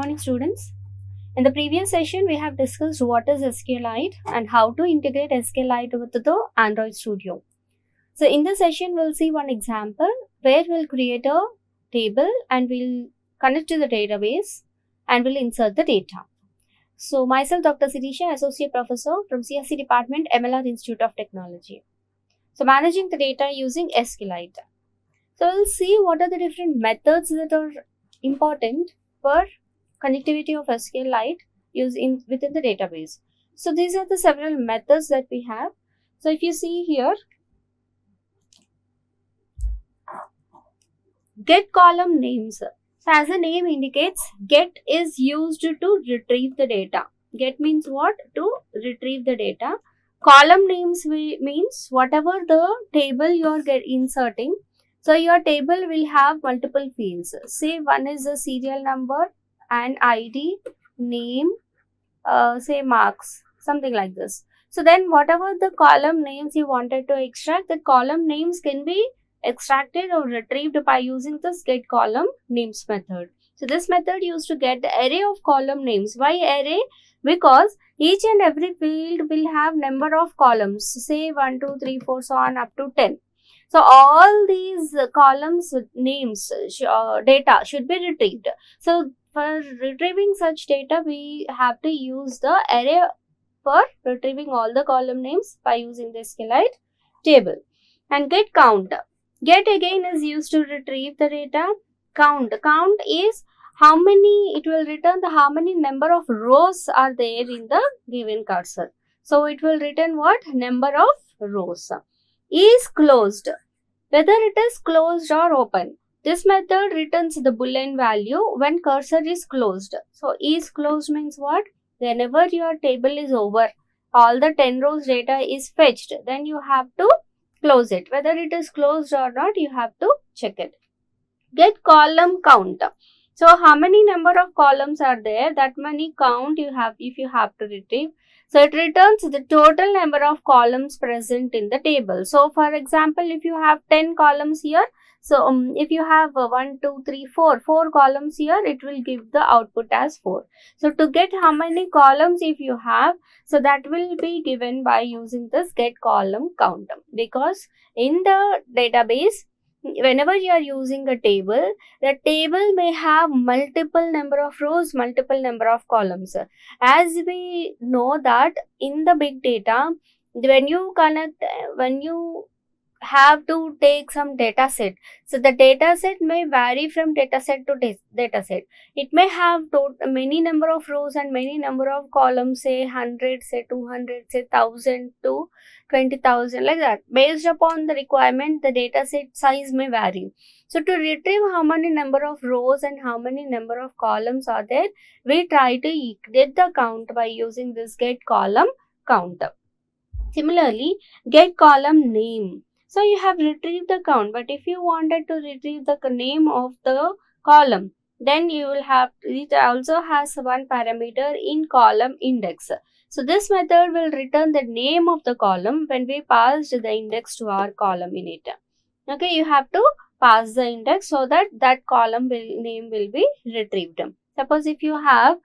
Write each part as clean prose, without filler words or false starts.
morning, students. In the previous session, we have discussed what is SQLIte and how to integrate SQLIte with the Android Studio. So in this session, we'll see one example where we'll create a table and we'll connect to the database and we'll insert the data. So myself, Dr. Shirisha, Associate Professor from CSE Department, MLR Institute of Technology. So managing the data using SQLIte. So we'll see what are the different methods that are important for connectivity of SQLIte within the database. So these are the several methods that we have. So if you see here, get column names. So as the name indicates, get is used to retrieve the data. Get means what? To retrieve the data. Column names means whatever the table you are inserting. So your table will have multiple fields. Say one is the serial number and ID, name, say marks, something like this. So then whatever the column names you wanted to extract, the column names can be extracted or retrieved by using this get column names method. So this method used to get the array of column names. Why array? Because each and every field will have number of columns, say 1, 2, 3, 4, so on up to 10. So all these columns names data should be retrieved. So for retrieving such data, we have to use the array for retrieving all the column names by using the SQLIte table. And get count. Get again is used to retrieve the data. Count is how many, it will return the how many number of rows are there in the given cursor. So it will return what? Number of rows. Is closed. Whether it is closed or open. This method returns the Boolean value when cursor is closed. So is closed means what? Whenever your table is over, all the 10 rows data is fetched, then you have to close it. Whether it is closed or not, you have to check it. Get column count. So how many number of columns are there, that many count you have if you have to retrieve. So it returns the total number of columns present in the table. So for example, if you have 10 columns here, so if you have 1, 2, 3, 4 columns here, it will give the output as 4. So to get how many columns if you have, so that will be given by using this get column count. Because in the database, whenever you are using a table, the table may have multiple number of rows, multiple number of columns. As we know that in the big data, when you have to take some data set. So the data set may vary from data set to data set. It may have many number of rows and many number of columns, say 100, say 200, say 1000 to 20,000, like that. Based upon the requirement, the data set size may vary. So to retrieve how many number of rows and how many number of columns are there, we try to get the count by using this get column count. Similarly, get column name. So you have retrieved the count, but if you wanted to retrieve the name of the column, then you will have, it also has one parameter in column index. So this method will return the name of the column when we passed the index to our column in it. Okay, you have to pass the index so that that column name will be retrieved. Suppose if you have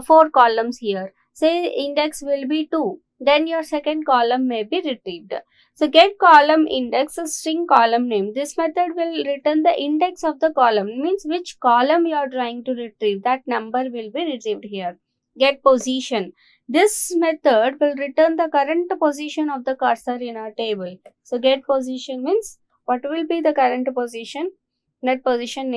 4 columns here, say index will be 2, then your second column may be retrieved. So get column index is string column name. This method will return the index of the column, means which column you are trying to retrieve, that number will be retrieved here. Get position. This method will return the current position of the cursor in our table. So get position means what will be the current position, that position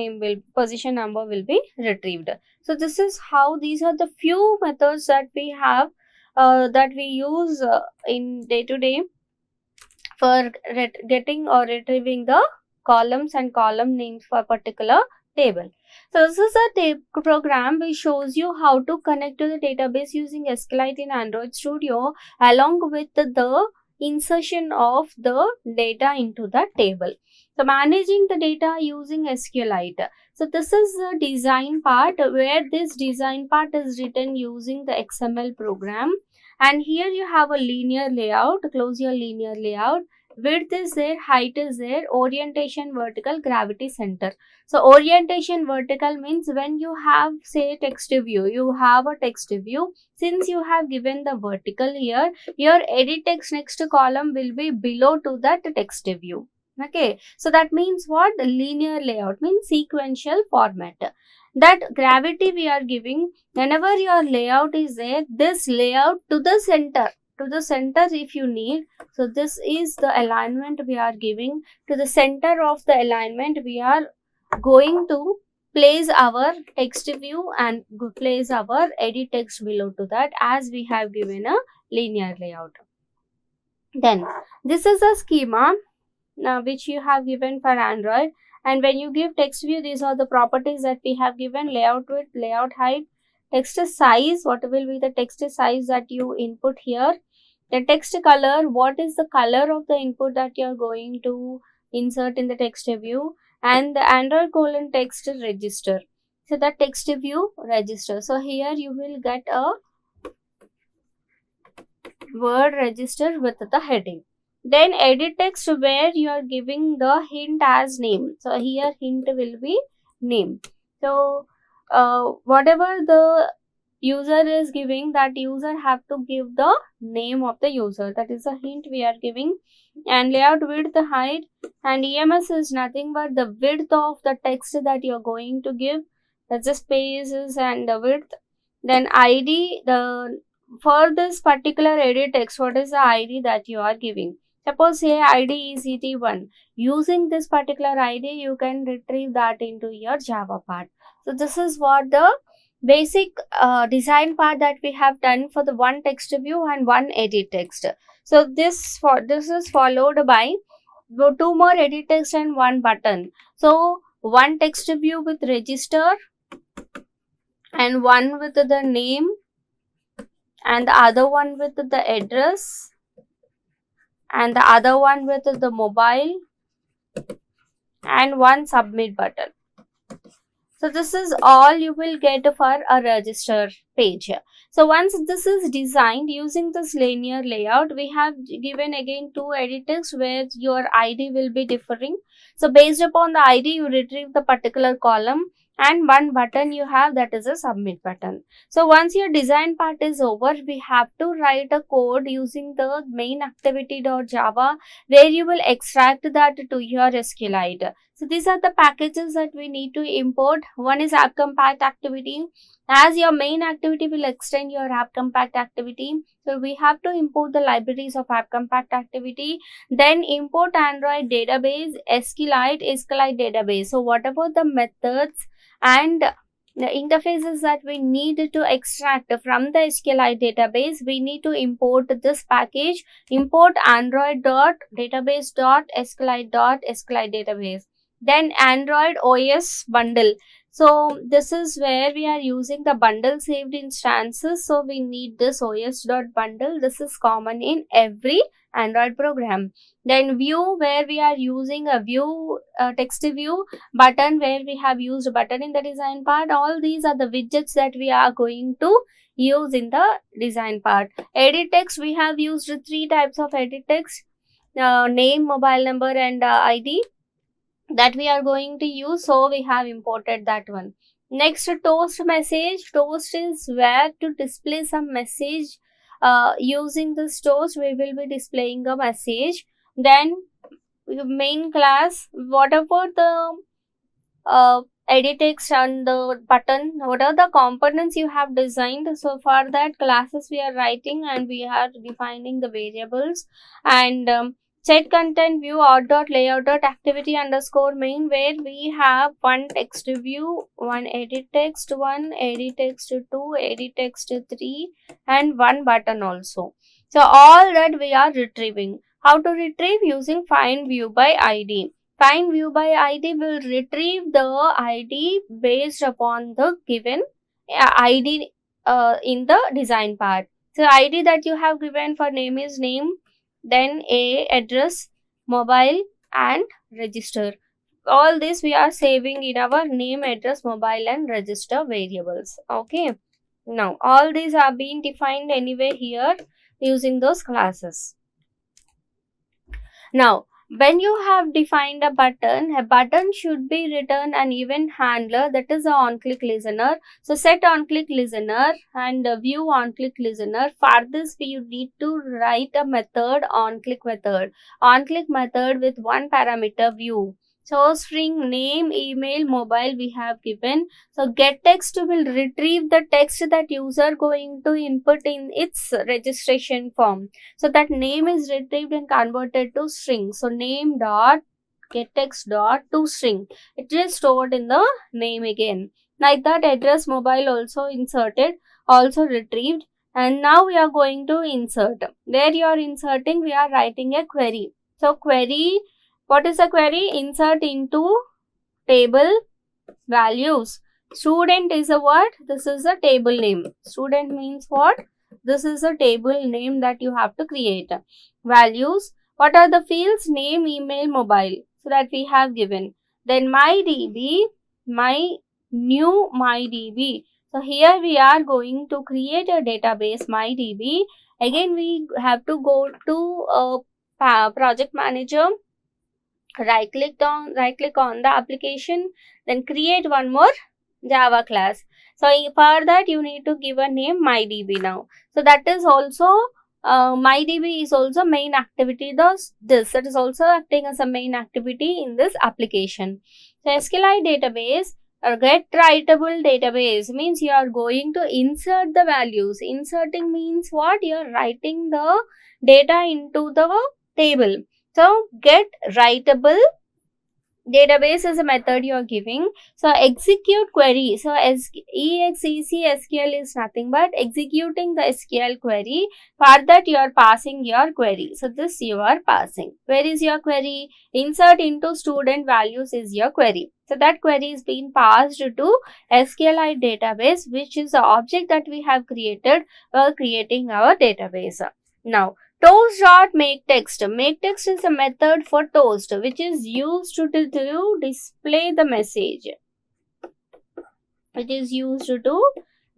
number will be retrieved. So this is how, these are the few methods that we have that we use in day to day for getting or retrieving the columns and column names for a particular table. So this is a program which shows you how to connect to the database using SQLIte in Android Studio along with the insertion of the data into the table. So managing the data using SQLIte. So this is the design part, where this design part is written using the XML program. And here you have a linear layout. Close your linear layout. width is there, height is there, orientation vertical, gravity center. So orientation vertical means when you have say text view, you have a text view, since you have given the vertical here, your edit text next column will be below to that text view. Okay, so that means what? Linear layout means sequential format. That gravity we are giving, whenever your layout is there, this layout to the center, if you need. So this is the alignment we are giving. To the center of the alignment we are going to place our text view and place our edit text below to that, as we have given a linear layout. Then this is a schema which you have given for Android, and when you give text view, these are the properties that we have given: layout width, layout height, text size, what will be the text size that you input here, the text color, what is the color of the input that you are going to insert in the text view, and the Android colon text register. So the text view register. So here you will get a word register with the heading. Then edit text where you are giving the hint as name. So here hint will be name. So whatever the user is giving, that user have to give the name of the user. That is a hint we are giving. And layout width, height, and EMS is nothing but the width of the text that you are going to give. That's the spaces and the width. Then ID, for this particular edit text, what is the ID that you are giving? Suppose say ID is ET1. Using this particular ID, you can retrieve that into your Java part. So this is what the basic design part that we have done for the one text view and one edit text. So this is followed by two more edit text and one button. So one text view with register and one with the name and the other one with the address and the other one with the mobile and one submit button. So this is all you will get for a register page. So once this is designed using this linear layout, we have given again two edit text where your ID will be differing. So based upon the ID, you retrieve the particular column, and one button you have, that is a submit button. So once your design part is over, we have to write a code using the main activity.java where you will extract that to your SQLIte. So these are the packages that we need to import. One is app compact activity. As your main activity will extend your app compact activity, so we have to import the libraries of app compact activity. Then import Android database, SQLIte database. So whatever the methods and the interfaces that we need to extract from the SQLIte database, we need to import this package, import android.database.sqlite.sqlite database. Then Android OS bundle. So this is where we are using the bundle saved instances. So we need this OS.bundle. This is common in every Android program. Then view, where we are using a view text view, button where we have used button in the design part. All these are the widgets that we are going to use in the design part. Edit text, we have used three types of edit text, name, mobile number and ID that we are going to use. So we have imported that one. Next, toast message. Toast is where to display some message. Using this toast, we will be displaying a message. Then main class, whatever the edit text and the button, what are the components you have designed. So for that, classes we are writing and we are defining the variables. And set content view out.layout.activity underscore main, where we have one text view, one edit text 1, edit text 2, edit text 3 and one button also. So all that we are retrieving. How to retrieve? Using find view by ID. Find view by ID will retrieve the ID based upon the given ID in the design part. So ID that you have given for name is name, then address, mobile and register. All this we are saving in our name, address, mobile and register variables. Okay. Now all these are being defined anyway here using those classes. Now, when you have defined a button should be written an event handler, that is a on-click listener. So set on-click listener and view on-click listener. For this, we need to write a method, on-click method with one parameter view. So string name, email, mobile we have given. So get text will retrieve the text that user going to input in its registration form. So that name is retrieved and converted to string. So name dot getText dot to string. It is stored in the name again. Like that, address mobile also inserted, also retrieved. And now we are going to insert. Where you are inserting, we are writing a query. So query, what is a query? Insert into table values. Student is a what? This is a table name. Student means what? This is a table name that you have to create. Values. What are the fields? Name, email, mobile. So that we have given. Then MyDB, my new MyDB. So here we are going to create a database MyDB. Again we have to go to project manager. Right click on the application, then create one more Java class. So for that you need to give a name MyDB now. So that is also MyDB is also main activity. That is also acting as a main activity in this application. So SQLIte database or get writable database means you are going to insert the values. Inserting means what? You are writing the data into the table. So get writable database is a method you are giving. So execute query. So exec SQL is nothing but executing the SQL query. For that you are passing your query. So this you are passing. Where is your query? Insert into student values is your query. So that query is being passed to SQLite database, which is the object that we have created while creating our database. Now, toast.makeText. MakeText is a method for toast, which is used to display the message. It is used to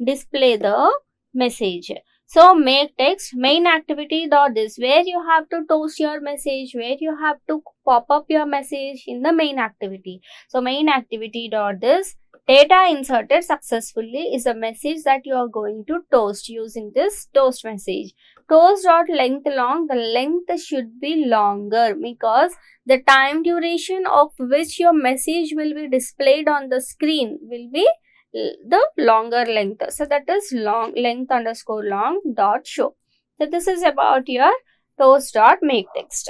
display the message. So make text main activity dot this, where you have to toast your message, where you have to pop up your message in the main activity. So main activity dot this data inserted successfully is a message that you are going to toast using this toast message. Toast dot length long, the length should be longer because the time duration of which your message will be displayed on the screen will be the longer length. So that is long length underscore long dot show. So this is about your toast dot make text.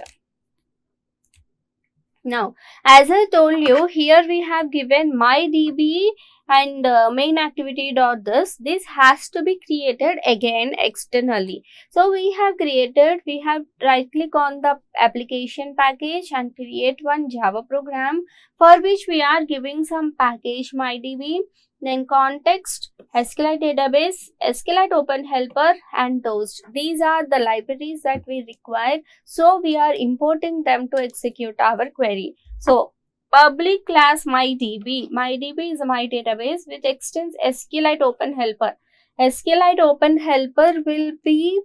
Now, as I told you, here we have given MyDB and main activity dot this has to be created again externally. So we have right click on the application package and create one Java program for which we are giving some package MyDB, then context, SQLite database, SQLite open helper and toast. These are the libraries that we require. So we are importing them to execute our query. So public class MyDB. MyDB is my database which extends SQLite open helper. SQLite open helper will be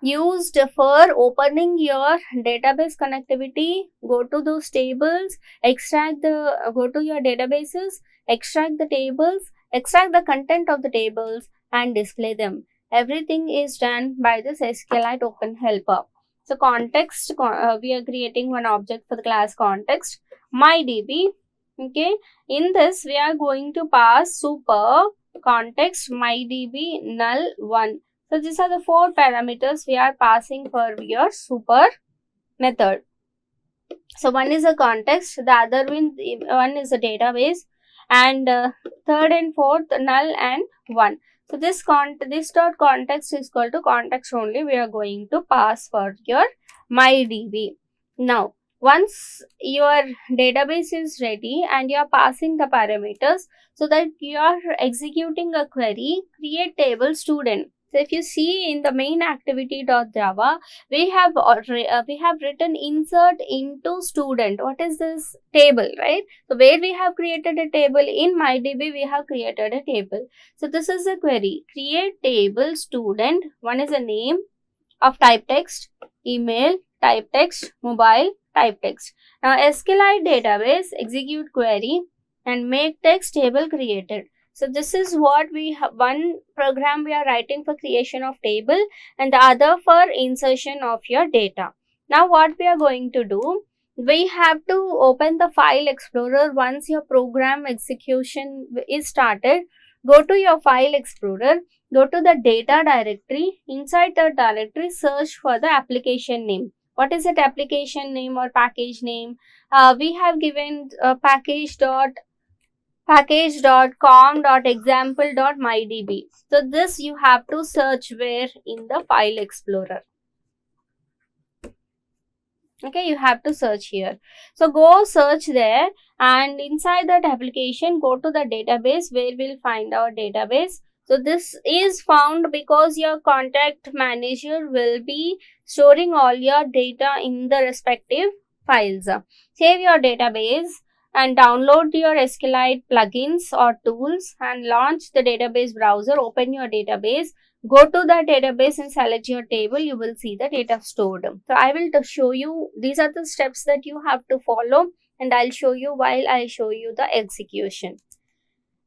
used for opening your database connectivity. Go to those tables, go to your databases, extract the tables, extract the content of the tables and display them. Everything is done by this SQLite open helper. So context, we are creating one object for the class context, MyDB. Okay, in this we are going to pass super context MyDB null 1. So these are the 4 parameters we are passing for your super method. So one is a context, the other one is a database, and third and fourth null and 1. So this dot context is equal to context only we are going to pass for your MyDB. Now once your database is ready and you are passing the parameters, so that you are executing a query, create table student. So if you see in the main activity.java, we have written insert into student. What is this? Table, right? So where we have created a table in MyDB, we have created a table. So this is a query. Create table student. One is a name of type text, email, type text, mobile, type text. Now SQLIte database, execute query and make text table created. So this is what we have, one program we are writing for creation of table and the other for insertion of your data. Now what we are going to do, we have to open the file explorer. Once your program execution is started, go to your file explorer, go to the data directory. Inside the directory, search for the application name. What is that application name or package name? We have given package.com.example.mydb. So this you have to search where in the file explorer. Okay, you have to search here. So go search there, and inside that application, go to the database where we'll find our database. So this is found because your contact manager will be storing all your data in the respective files. Save your database and download your SQLIte plugins or tools and launch the database browser. Open your database. Go to the database and select your table. You will see the data stored. So I will show you, these are the steps that you have to follow, and I'll show you while I show you the execution.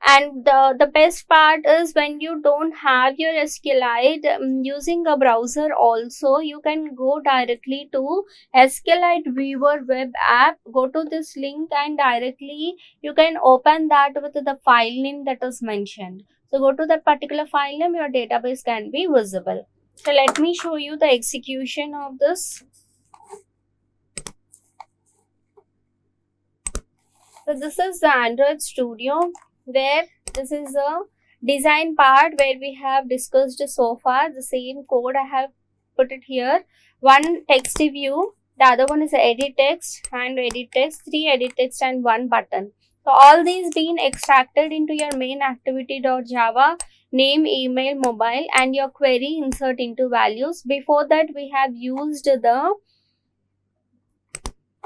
And the best part is when you don't have your SQLIte, using a browser also, you can go directly to SQLIte Viewer web app. Go to this link and directly you can open that with the file name that is mentioned. So go to that particular file name, your database can be visible. So let me show you the execution of this. So this is the Android Studio, where this is a design part where we have discussed so far. The same code I have put it here. One text view, the other one is edit text and edit text, 3 edit text and 1 button. So all these being extracted into your main activity.java, name, email, mobile, and your query insert into values. Before that we have used the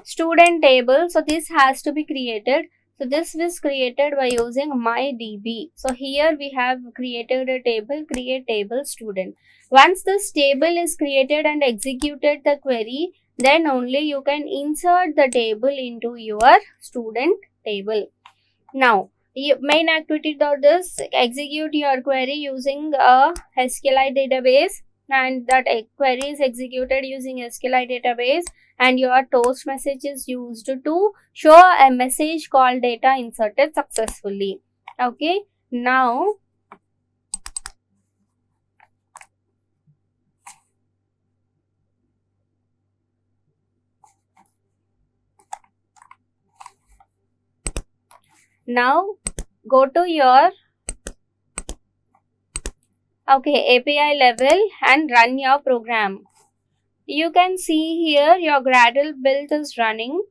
student table, so this has to be created. So this was created by using MyDB. So here we have created a table, create table student. Once this table is created and executed the query, then only you can insert the table into your student table. Now main activity.this, execute your query using a SQLIte database, and that query is executed using SQLIte database, and your toast message is used to show a message called data inserted successfully. Okay, now go to your API level and run your program. You can see here your Gradle build is running.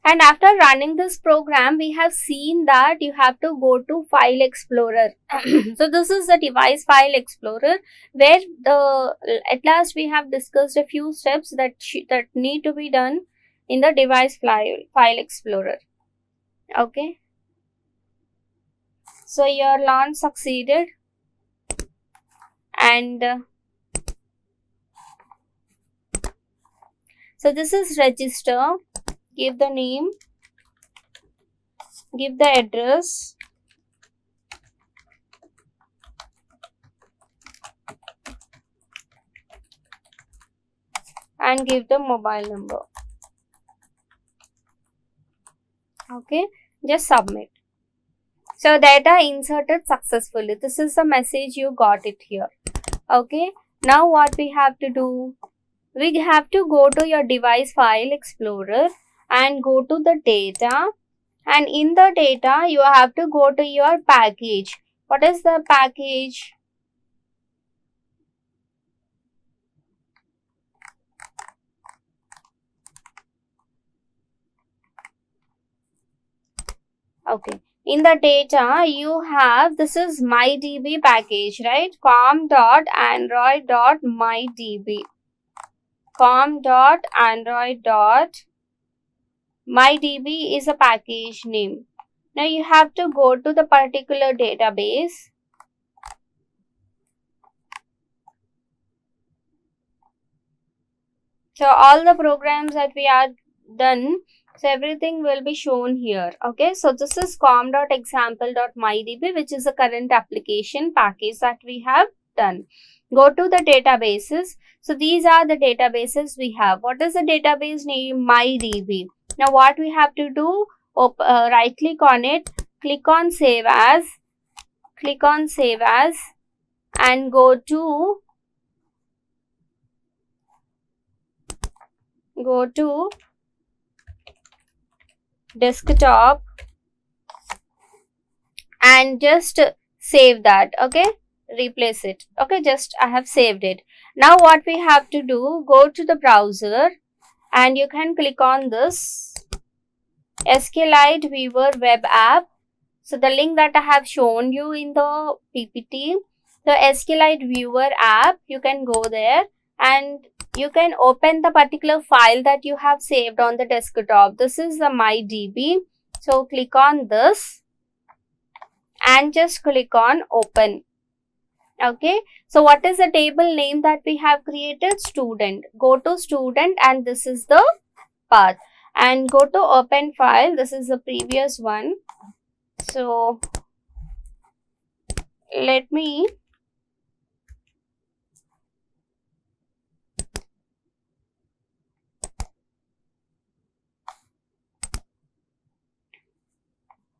And after running this program, we have seen that you have to go to File Explorer. So this is the device File Explorer, where at last we have discussed a few steps that need to be done in the device File Explorer. Okay. So your launch succeeded, and so this is register. Give the name, give the address, and give the mobile number. Okay, just submit. So data inserted successfully. This is the message you got it here. Okay, now what we have to do? We have to go to your device File Explorer and go to the data, and in the data you have to go to your package. What is the package? Okay, in the data you have, this is MyDB package, right? com.android.mydb, com.android.mydb is a package name. Now you have to go to the particular database. So all the programs that we are done, so everything will be shown here. Okay, so this is com.example.mydb, which is the current application package that we have done. Go to the databases. So these are the databases we have. What is the database name? MyDB. Now what we have to do, right click on it, click on save as, and go to desktop and just save that. Okay, replace it. Okay, just I have saved it. Now what we have to do, go to the browser and you can click on this SQLIte Viewer web app. So the link that I have shown you in the PPT, the SQLIte Viewer app, you can go there and you can open the particular file that you have saved on the desktop. This is the MyDB. So click on this and just click on open. Okay, so what is the table name that we have created? Student. Go to student and this is the path, and go to open file. This is the previous one. So let me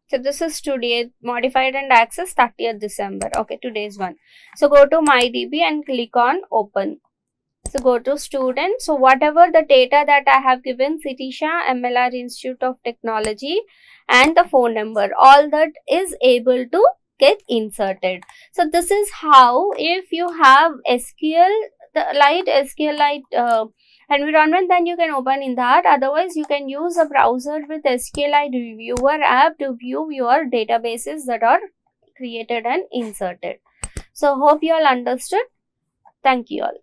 so this is today, modified and access 30th December. Okay, today's one. So go to MyDB and click on open. So go to student. So whatever the data that I have given, Shirisha, MLR Institute of Technology, and the phone number, all that is able to get inserted. So this is how, if you have SQLIte environment, then you can open in that. Otherwise, you can use a browser with SQLIte Viewer app to view your databases that are created and inserted. So hope you all understood. Thank you all.